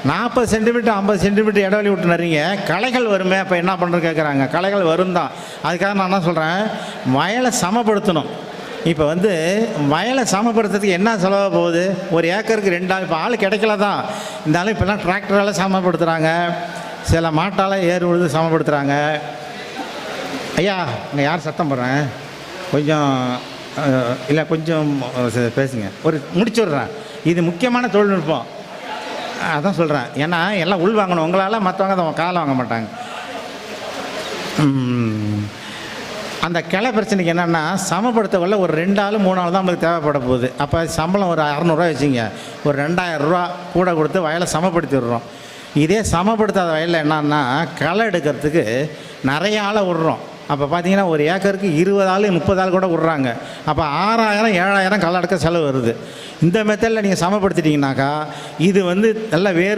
40 centimetre 50 centimetre இடைவெளி விட்டு நடுறீங்க, களைகள் வருமே, அப்போ என்ன பண்ணுறது கேட்குறாங்க. களைகள் வரும் தான். அதுக்காக நான் என்ன சொல்கிறேன், வயலை சமப்படுத்தணும். இப்போ வந்து வயலை சமப்படுத்துறதுக்கு என்ன செலவாக போகுது? ஒரு ஏக்கருக்கு 2 ஆள். இப்போ ஆள் கிடைக்கல தான். இந்த ஆள் இப்போல்லாம் டிராக்டரால் சமப்படுத்துகிறாங்க, சில மாட்டால் ஏறு உழுது சமப்படுத்துகிறாங்க. ஐயா, இங்கே யார் சத்தம் போடுறேன்? கொஞ்சம் இல்லை, கொஞ்சம் பேசுங்க. ஒரு முடிச்சு விட்றேன். இது முக்கியமான தொழில்நுட்பம், அதான் சொல்கிறேன். ஏன்னா எல்லாம் உள் வாங்கணும். உங்களால் மற்றவங்க அதை காலை வாங்க மாட்டாங்க. அந்த கிளை பிரச்சனைக்கு என்னென்னா, சமப்படுத்தவரில் ஒரு 2 ஆள் 3 ஆள் தான் நம்மளுக்கு தேவைப்பட போகுது. அப்போ சம்பளம் ஒரு 600 வச்சுங்க, ஒரு 2000 ரூபா கூட கொடுத்து வயலை சமப்படுத்தி விடுறோம். இதே சமப்படுத்தாத வயலில் என்னன்னா, களை எடுக்கிறதுக்கு நிறைய ஆளை விடுறோம். அப்போ பார்த்தீங்கன்னா ஒரு ஏக்கருக்கு 20 ஆள் 30 ஆள் கூட விட்றாங்க. அப்போ 6000 7000 களை எடுக்க செலவு வருது. இந்த மெத்தடில் நீங்கள் சமப்படுத்திட்டீங்கன்னாக்கா இது வந்து நல்ல வேறு